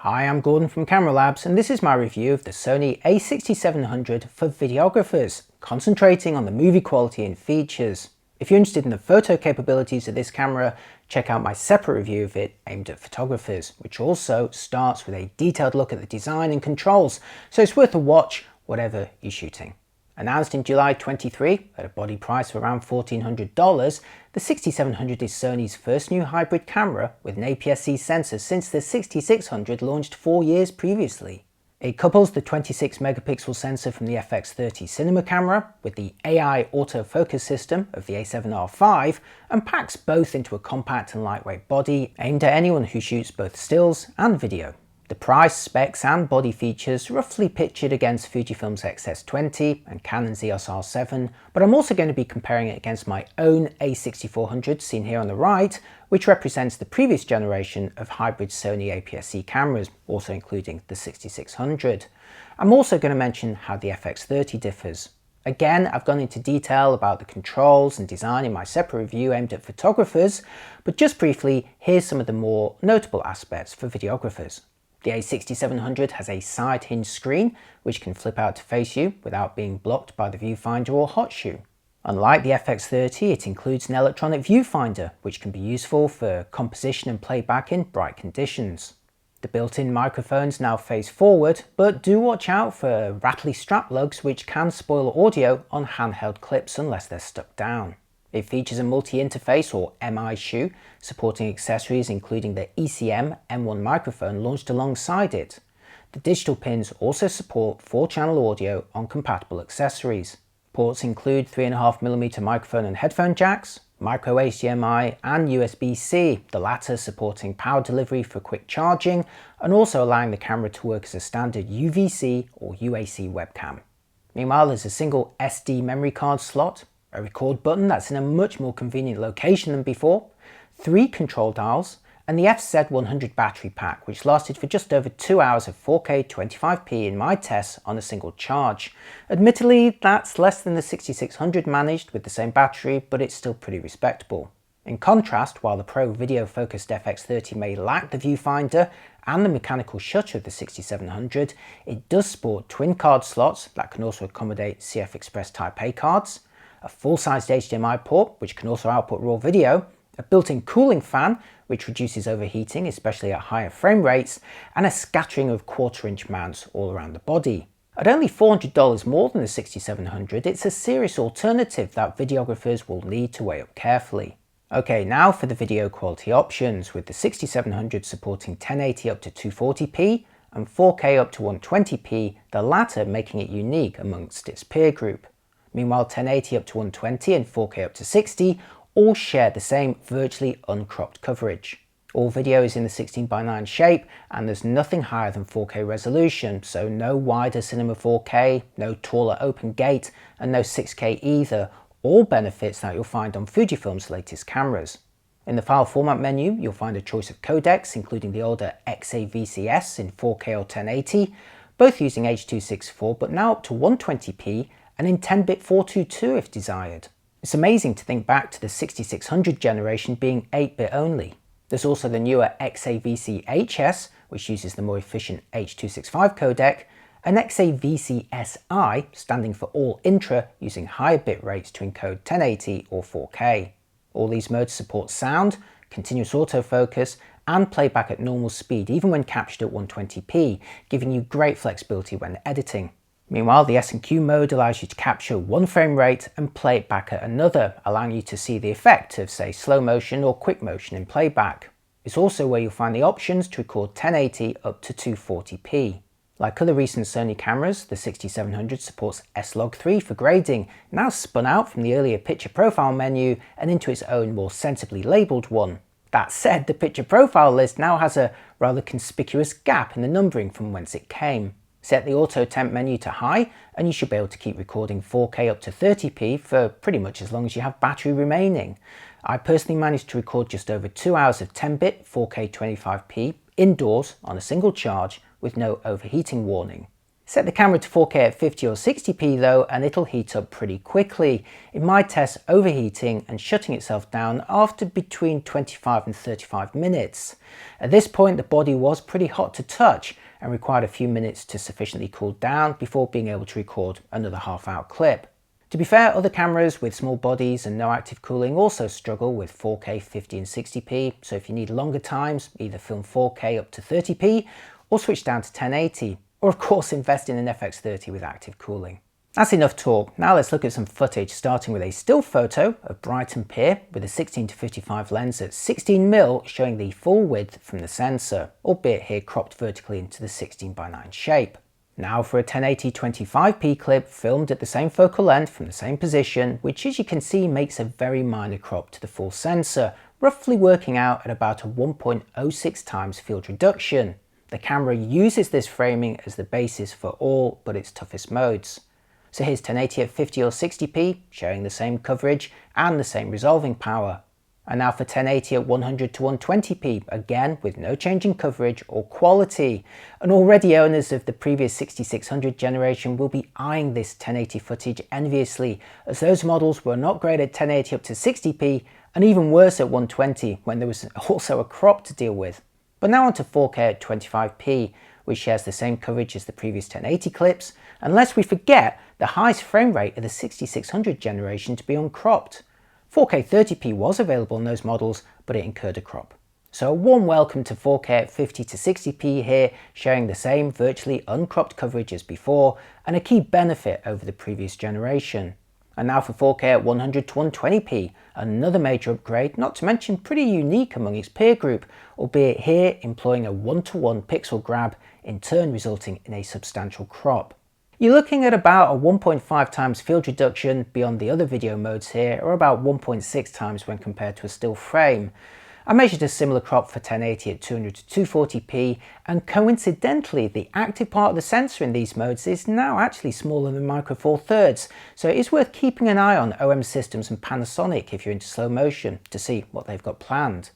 Hi, I'm Gordon from Camera Labs, and this is my review of the Sony A6700 for videographers, concentrating on the movie quality and features. If you're interested in the photo capabilities of this camera, check out my separate review of it aimed at photographers, which also starts with a detailed look at the design and controls, so it's worth a watch whatever you're shooting. Announced in July 23 at a body price of around $1,400, the 6700 is Sony's first new hybrid camera with an APS-C sensor since the 6600 launched 4 years previously. It couples the 26 megapixel sensor from the FX30 cinema camera with the AI autofocus system of the A7R5 and packs both into a compact and lightweight body aimed at anyone who shoots both stills and video. The price, specs and body features roughly pictured against Fujifilm's XS20 and Canon's EOS R7, but I'm also going to be comparing it against my own A6400 seen here on the right, which represents the previous generation of hybrid Sony APS-C cameras, also including the 6600. I'm also going to mention how the FX30 differs. Again, I've gone into detail about the controls and design in my separate review aimed at photographers, but just briefly, here's some of the more notable aspects for videographers. The A6700 has a side hinge screen which can flip out to face you without being blocked by the viewfinder or hot shoe. Unlike the FX30, it includes an electronic viewfinder which can be useful for composition and playback in bright conditions. The built-in microphones now face forward, but do watch out for rattly strap lugs which can spoil audio on handheld clips unless they're stuck down. It features a multi-interface or MI shoe, supporting accessories including the ECM M1 microphone launched alongside it. The digital pins also support 4-channel audio on compatible accessories. Ports include 3.5mm microphone and headphone jacks, micro HDMI and USB-C, the latter supporting power delivery for quick charging and also allowing the camera to work as a standard UVC or UAC webcam. Meanwhile, there's a single SD memory card slot, a record button that's in a much more convenient location than before, 3 control dials, and the FZ100 battery pack, which lasted for just over 2 hours of 4K 25p in my tests on a single charge. Admittedly, that's less than the 6600 managed with the same battery, but it's still pretty respectable. In contrast, while the Pro video focused FX30 may lack the viewfinder and the mechanical shutter of the 6700, it does sport twin card slots that can also accommodate CF Express Type A cards, a full-sized HDMI port which can also output raw video, a built-in cooling fan which reduces overheating especially at higher frame rates, and a scattering of 1/4-inch mounts all around the body. At only $400 more than the 6700, it's a serious alternative that videographers will need to weigh up carefully. Okay, now for the video quality options, with the 6700 supporting 1080 up to 240p and 4K up to 120p, the latter making it unique amongst its peer group. Meanwhile, 1080 up to 120 and 4K up to 60 all share the same virtually uncropped coverage. All video is in the 16:9 shape and there's nothing higher than 4K resolution, so no wider cinema 4K, no taller open gate and no 6K either, all benefits that you'll find on Fujifilm's latest cameras. In the file format menu, you'll find a choice of codecs including the older XAVCS in 4K or 1080, both using H.264 but now up to 120p and in 10-bit 422 if desired. It's amazing to think back to the 6600 generation being 8-bit only. There's also the newer XAVC-HS, which uses the more efficient H.265 codec, and XAVC-SI, standing for all intra, using higher bit rates to encode 1080 or 4K. All these modes support sound, continuous autofocus, and playback at normal speed, even when captured at 120p, giving you great flexibility when editing. Meanwhile, the S&Q mode allows you to capture one frame rate and play it back at another, allowing you to see the effect of, say, slow motion or quick motion in playback. It's also where you'll find the options to record 1080 up to 240p. Like other recent Sony cameras, the 6700 supports S-Log3 for grading, now spun out from the earlier picture profile menu and into its own more sensibly labelled one. That said, the picture profile list now has a rather conspicuous gap in the numbering from whence it came. Set the auto temp menu to high and you should be able to keep recording 4K up to 30p for pretty much as long as you have battery remaining. I personally managed to record just over 2 hours of 10-bit 4K 25p indoors on a single charge with no overheating warning. Set the camera to 4K at 50 or 60p though and it'll heat up pretty quickly. It might test overheating and shutting itself down after between 25 and 35 minutes. At this point the body was pretty hot to touch and required a few minutes to sufficiently cool down before being able to record another half-hour clip. To be fair, other cameras with small bodies and no active cooling also struggle with 4K 50 and 60p, so if you need longer times, either film 4K up to 30p or switch down to 1080. Or of course invest in an FX30 with active cooling. That's enough talk, now let's look at some footage starting with a still photo of Brighton Pier with a 16-55 lens at 16mm showing the full width from the sensor, albeit here cropped vertically into the 16:9 shape. Now for a 1080 25p clip filmed at the same focal length from the same position, which as you can see makes a very minor crop to the full sensor, roughly working out at about a 1.06 times field reduction. The camera uses this framing as the basis for all but its toughest modes. So here's 1080 at 50 or 60p, showing the same coverage and the same resolving power. And now for 1080 at 100 to 120p, again with no change in coverage or quality. And already owners of the previous 6600 generation will be eyeing this 1080 footage enviously, as those models were not great at 1080 up to 60p, and even worse at 120 when there was also a crop to deal with. But now onto 4K at 25p, which shares the same coverage as the previous 1080 clips, and lest we forget the highest frame rate of the 6600 generation to be uncropped. 4K 30p was available in those models, but it incurred a crop. So a warm welcome to 4K at 50 to 60p here, sharing the same virtually uncropped coverage as before, and a key benefit over the previous generation. And now for 4K at 100 to 120p, another major upgrade, not to mention pretty unique among its peer group, albeit here employing a 1:1 pixel grab, in turn resulting in a substantial crop. You're looking at about a 1.5 times field reduction beyond the other video modes here, or about 1.6 times when compared to a still frame. I measured a similar crop for 1080 at 200 to 240p, and coincidentally the active part of the sensor in these modes is now actually smaller than Micro Four Thirds, so it is worth keeping an eye on OM Systems and Panasonic if you're into slow motion to see what they've got planned.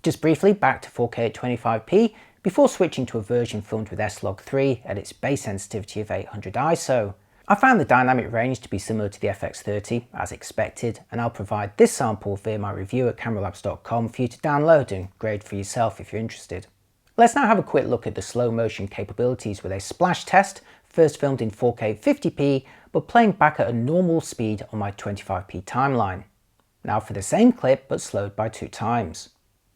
Just briefly back to 4K at 25p, before switching to a version filmed with S-Log3 at its base sensitivity of 800 ISO. I found the dynamic range to be similar to the FX30 as expected, and I'll provide this sample via my review at cameralabs.com for you to download and grade for yourself if you're interested. Let's now have a quick look at the slow motion capabilities with a splash test, first filmed in 4K 50p but playing back at a normal speed on my 25p timeline. Now for the same clip but slowed by 2 times.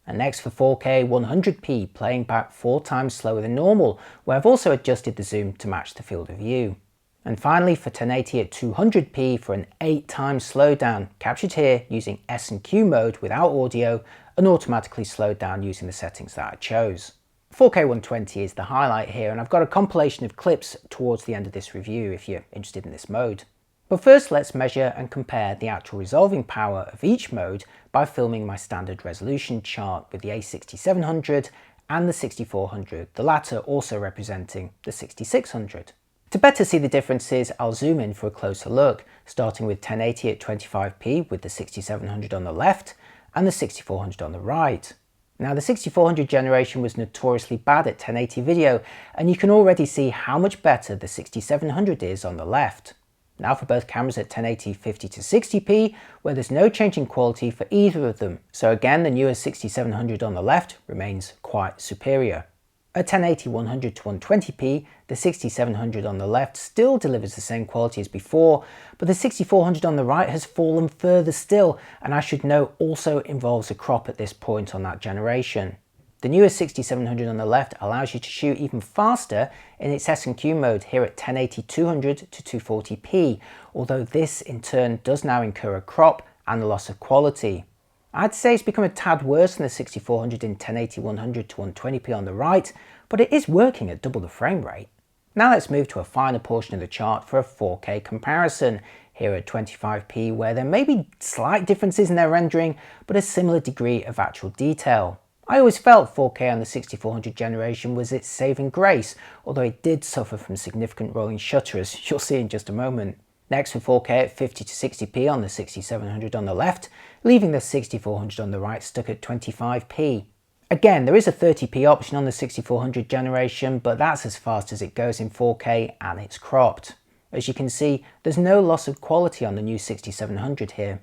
And next for 4K 100p playing back 4 times slower than normal, where I've also adjusted the zoom to match the field of view. And finally for 1080 at 200p for an 8 times slowdown, captured here using S&Q mode without audio and automatically slowed down using the settings that I chose. 4K 120 is the highlight here, and I've got a compilation of clips towards the end of this review if you're interested in this mode. But first let's measure and compare the actual resolving power of each mode by filming my standard resolution chart with the A6700 and the 6400, the latter also representing the 6600. To better see the differences, I'll zoom in for a closer look, starting with 1080 at 25p with the 6700 on the left and the 6400 on the right. Now the 6400 generation was notoriously bad at 1080 video, and you can already see how much better the 6700 is on the left. Now for both cameras at 1080 50 to 60p, where there's no change in quality for either of them, so again the newer 6700 on the left remains quite superior. At 1080 100 to 120p, the 6700 on the left still delivers the same quality as before, but the 6400 on the right has fallen further still, and I should note also involves a crop at this point on that generation. The newer 6700 on the left allows you to shoot even faster in its S&Q mode here at 1080 200 to 240p, although this in turn does now incur a crop and a loss of quality. I'd say it's become a tad worse than the 6400 in 1080 100 to 120p on the right, but it is working at double the frame rate. Now let's move to a finer portion of the chart for a 4K comparison, here at 25p where there may be slight differences in their rendering, but a similar degree of actual detail. I always felt 4K on the 6400 generation was its saving grace, although it did suffer from significant rolling shutter as you'll see in just a moment. Next for 4K at 50 to 60p on the 6700 on the left, leaving the 6400 on the right stuck at 25p. Again, there is a 30p option on the 6400 generation, but that's as fast as it goes in 4K and it's cropped. As you can see, there's no loss of quality on the new 6700 here.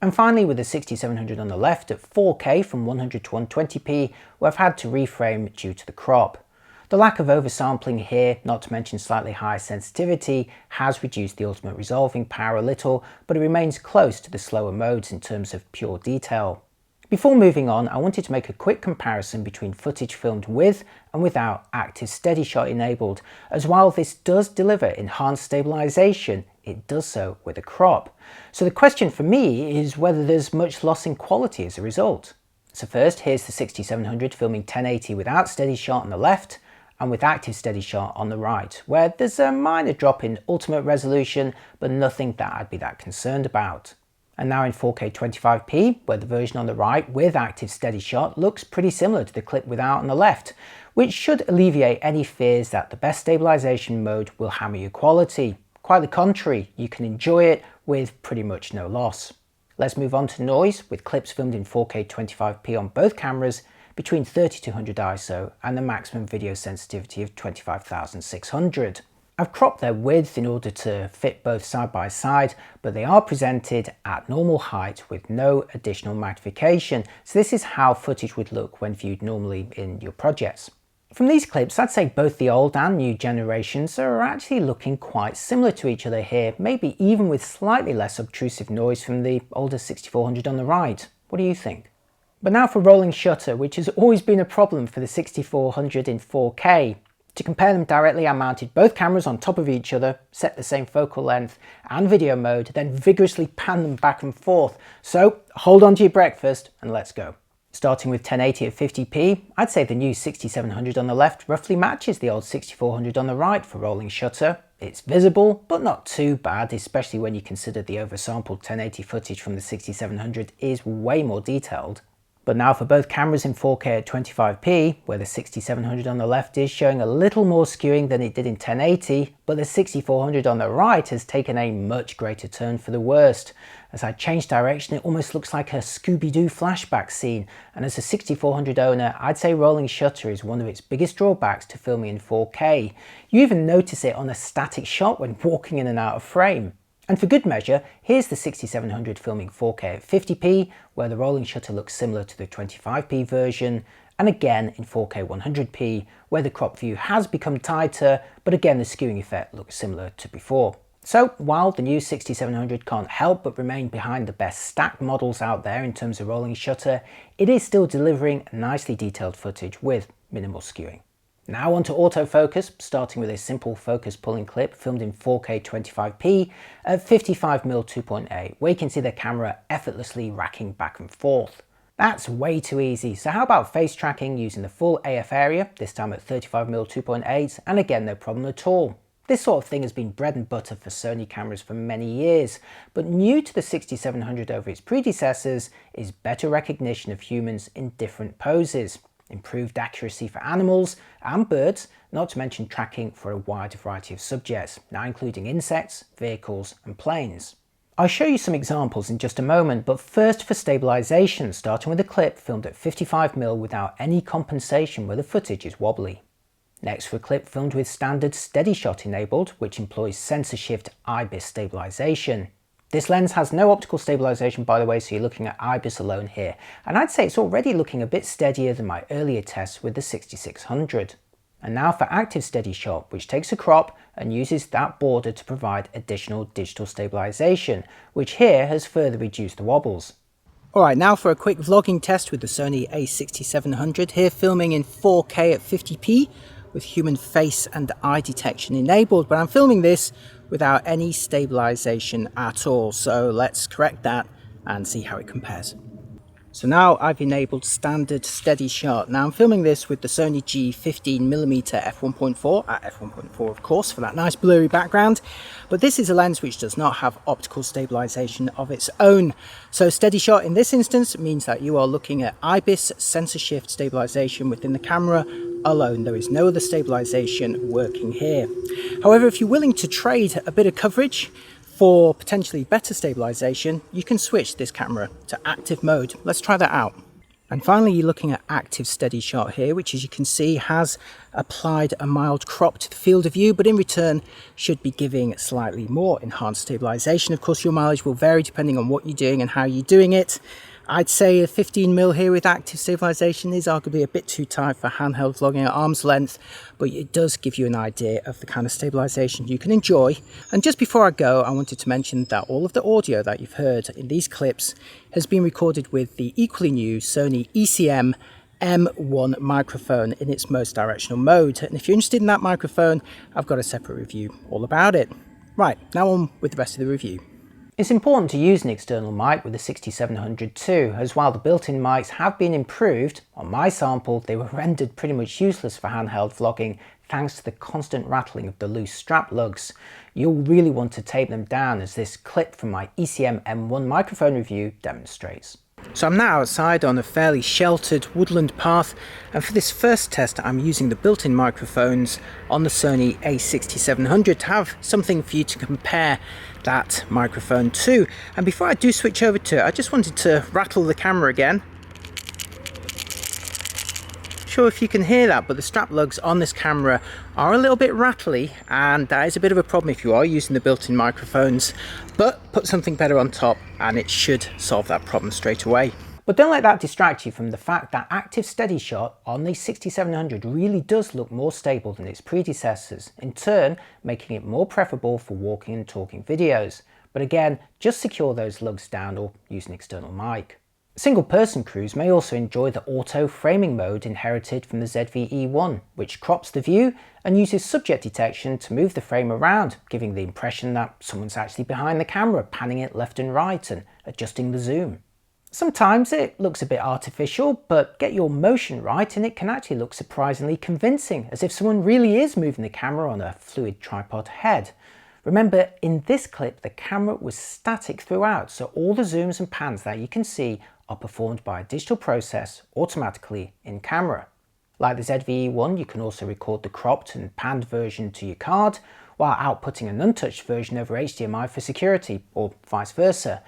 And finally, with the 6700 on the left at 4K from 100 to 120p, where I've had to reframe due to the crop. The lack of oversampling here, not to mention slightly higher sensitivity, has reduced the ultimate resolving power a little, but it remains close to the slower modes in terms of pure detail. Before moving on, I wanted to make a quick comparison between footage filmed with and without active SteadyShot enabled, as while this does deliver enhanced stabilization, it does so with a crop. So the question for me is whether there's much loss in quality as a result. So first, here's the 6700 filming 1080 without SteadyShot on the left, and with active SteadyShot on the right, where there's a minor drop in ultimate resolution, but nothing that I'd be that concerned about. And now in 4K 25p, where the version on the right with active SteadyShot looks pretty similar to the clip without on the left, which should alleviate any fears that the best stabilization mode will hammer your quality. Quite the contrary, you can enjoy it with pretty much no loss. Let's move on to noise, with clips filmed in 4K 25p on both cameras, between 3200 ISO and the maximum video sensitivity of 25,600. I've cropped their width in order to fit both side by side, but they are presented at normal height with no additional magnification, so this is how footage would look when viewed normally in your projects. From these clips, I'd say both the old and new generations are actually looking quite similar to each other here, maybe even with slightly less obtrusive noise from the older 6400 on the right. What do you think? But now for rolling shutter, which has always been a problem for the 6400 in 4K. To compare them directly, I mounted both cameras on top of each other, set the same focal length and video mode, then vigorously panned them back and forth. So hold on to your breakfast and let's go. Starting with 1080 at 50p, I'd say the new 6700 on the left roughly matches the old 6400 on the right for rolling shutter. It's visible, but not too bad, especially when you consider the oversampled 1080 footage from the 6700 is way more detailed. But now for both cameras in 4K at 25p, where the 6700 on the left is showing a little more skewing than it did in 1080, but the 6400 on the right has taken a much greater turn for the worst. As I change direction, it almost looks like a Scooby-Doo flashback scene, and as a 6400 owner, I'd say rolling shutter is one of its biggest drawbacks to filming in 4K. You even notice it on a static shot when walking in and out of frame. And for good measure, here's the 6700 filming 4K at 50p, where the rolling shutter looks similar to the 25p version, and again in 4K 100p, where the crop view has become tighter, but again the skewing effect looks similar to before. So while the new 6700 can't help but remain behind the best stacked models out there in terms of rolling shutter, it is still delivering nicely detailed footage with minimal skewing. Now on to autofocus, starting with a simple focus pulling clip filmed in 4K 25p at 55mm 2.8, where you can see the camera effortlessly racking back and forth. That's way too easy, so how about face tracking using the full AF area, this time at 35mm 2.8, and again no problem at all. This sort of thing has been bread and butter for Sony cameras for many years, but new to the 6700 over its predecessors is better recognition of humans in different poses. Improved accuracy for animals and birds, not to mention tracking for a wide variety of subjects, now including insects, vehicles and planes. I'll show you some examples in just a moment, but first for stabilization, starting with a clip filmed at 55mm without any compensation where the footage is wobbly. Next for a clip filmed with standard SteadyShot enabled, which employs sensor shift IBIS stabilization. This lens has no optical stabilization, by the way, so you're looking at IBIS alone here, and I'd say it's already looking a bit steadier than my earlier tests with the 6600. And now for active SteadyShot, which takes a crop and uses that border to provide additional digital stabilization, which here has further reduced the wobbles. Alright, now for a quick vlogging test with the Sony A6700, here filming in 4K at 50p with human face and eye detection enabled, but I'm filming this without any stabilization at all, so let's correct that and see how it compares. So now I've enabled standard SteadyShot. Now I'm filming this with the Sony G15mm f1.4 at f1.4 of course for that nice blurry background, but this is a lens which does not have optical stabilization of its own. So SteadyShot in this instance means that you are looking at IBIS sensor shift stabilization within the camera alone. There is no other stabilization working here. However, if you're willing to trade a bit of coverage for potentially better stabilization, you can switch this camera to active mode. Let's try that out. And finally, you're looking at active SteadyShot here, which, as you can see, has applied a mild crop to the field of view, but in return should be giving slightly more enhanced stabilization. Of course, your mileage will vary depending on what you're doing and how you're doing it. I'd say a 15mm here with active stabilization is arguably a bit too tight for handheld vlogging at arm's length, but it does give you an idea of the kind of stabilization you can enjoy. And just before I go, I wanted to mention that all of the audio that you've heard in these clips has been recorded with the equally new Sony ECM M1 microphone in its most directional mode. And if you're interested in that microphone, I've got a separate review all about it. Right, now on with the rest of the review. It's important to use an external mic with the 6700 too, as while the built-in mics have been improved, on my sample they were rendered pretty much useless for handheld vlogging thanks to the constant rattling of the loose strap lugs. You'll really want to tape them down, as this clip from my ECM M1 microphone review demonstrates. So I'm now outside on a fairly sheltered woodland path, and for this first test I'm using the built-in microphones on the Sony A6700 to have something for you to compare that microphone to. And before I do switch over to it, I just wanted to rattle the camera again. Sure if you can hear that, but the strap lugs on this camera are a little bit rattly, and that is a bit of a problem if you are using the built-in microphones, but put something better on top and it should solve that problem straight away. But don't let that distract you from the fact that active SteadyShot on the 6700 really does look more stable than its predecessors, in turn making it more preferable for walking and talking videos. But again, just secure those lugs down or use an external mic. Single person crews may also enjoy the auto framing mode inherited from the ZV-E1, which crops the view and uses subject detection to move the frame around, giving the impression that someone's actually behind the camera, panning it left and right and adjusting the zoom. Sometimes it looks a bit artificial, but get your motion right and it can actually look surprisingly convincing, as if someone really is moving the camera on a fluid tripod head. Remember, in this clip the camera was static throughout, so all the zooms and pans that you can see are performed by a digital process automatically in camera. Like the ZV-E1, you can also record the cropped and panned version to your card, while outputting an untouched version over HDMI for security, or vice versa.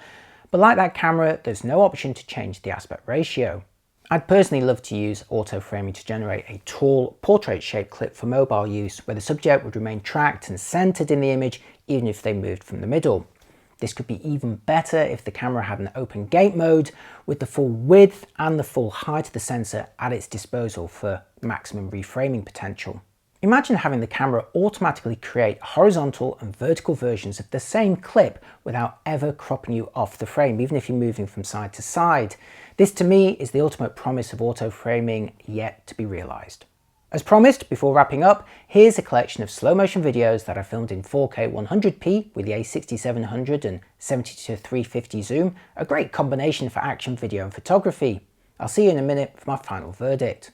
But like that camera, there's no option to change the aspect ratio. I'd personally love to use auto framing to generate a tall, portrait-shaped clip for mobile use, where the subject would remain tracked and centered in the image even if they moved from the middle. This could be even better if the camera had an open gate mode with the full width and the full height of the sensor at its disposal for maximum reframing potential. Imagine having the camera automatically create horizontal and vertical versions of the same clip without ever cropping you off the frame, even if you're moving from side to side. This to me is the ultimate promise of auto framing yet to be realized. As promised, before wrapping up, here's a collection of slow motion videos that I filmed in 4K 100p with the A6700 and 70-350 zoom, a great combination for action video and photography. I'll see you in a minute for my final verdict.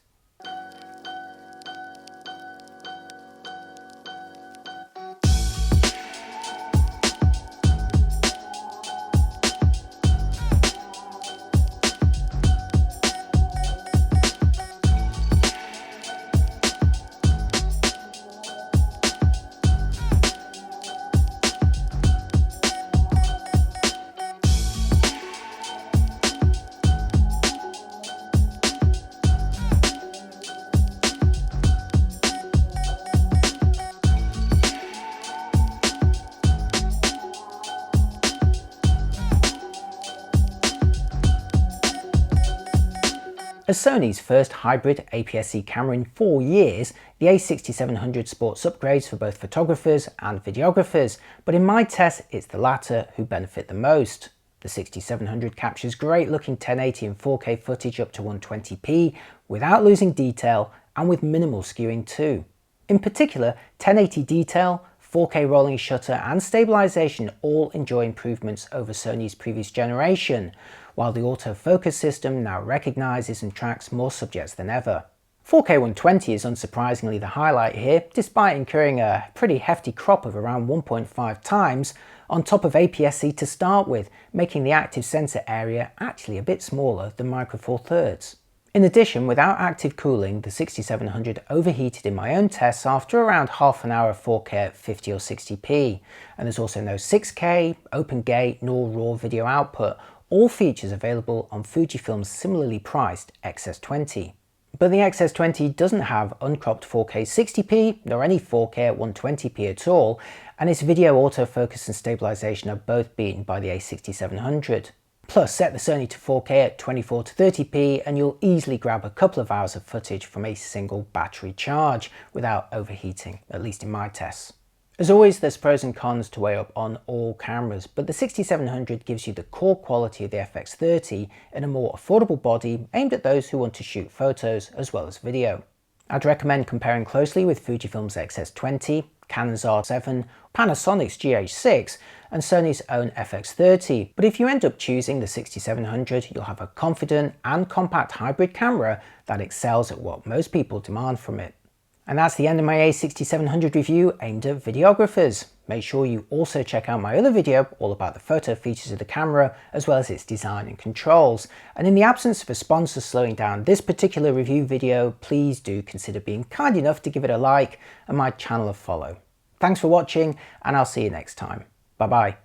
As Sony's first hybrid APS-C camera in 4 years, the A6700 sports upgrades for both photographers and videographers, but in my test it's the latter who benefit the most. The 6700 captures great looking 1080 and 4K footage up to 120p without losing detail and with minimal skewing too. In particular, 1080 detail, 4K rolling shutter and stabilization all enjoy improvements over Sony's previous generation, while the autofocus system now recognizes and tracks more subjects than ever. 4K 120 is unsurprisingly the highlight here, despite incurring a pretty hefty crop of around 1.5 times on top of APS-C to start with, making the active sensor area actually a bit smaller than Micro Four Thirds. In addition, without active cooling, the 6700 overheated in my own tests after around half an hour of 4K at 50 or 60p, and there's also no 6K, open gate nor raw video output, all features available on Fujifilm's similarly priced XS20. But the XS20 doesn't have uncropped 4K 60p nor any 4K at 120p at all, and its video autofocus and stabilization are both beaten by the A6700. Plus, set the Sony to 4K at 24 to 30p and you'll easily grab a couple of hours of footage from a single battery charge without overheating, at least in my tests. As always, there's pros and cons to weigh up on all cameras, but the 6700 gives you the core quality of the FX30 in a more affordable body aimed at those who want to shoot photos as well as video. I'd recommend comparing closely with Fujifilm's XS20, Canon's R7, Panasonic's GH6 and Sony's own FX30, but if you end up choosing the 6700, you'll have a confident and compact hybrid camera that excels at what most people demand from it. And that's the end of my A6700 review aimed at videographers. Make sure you also check out my other video all about the photo features of the camera as well as its design and controls. And in the absence of a sponsor slowing down this particular review video, please do consider being kind enough to give it a like and my channel a follow. Thanks for watching and I'll see you next time. Bye bye.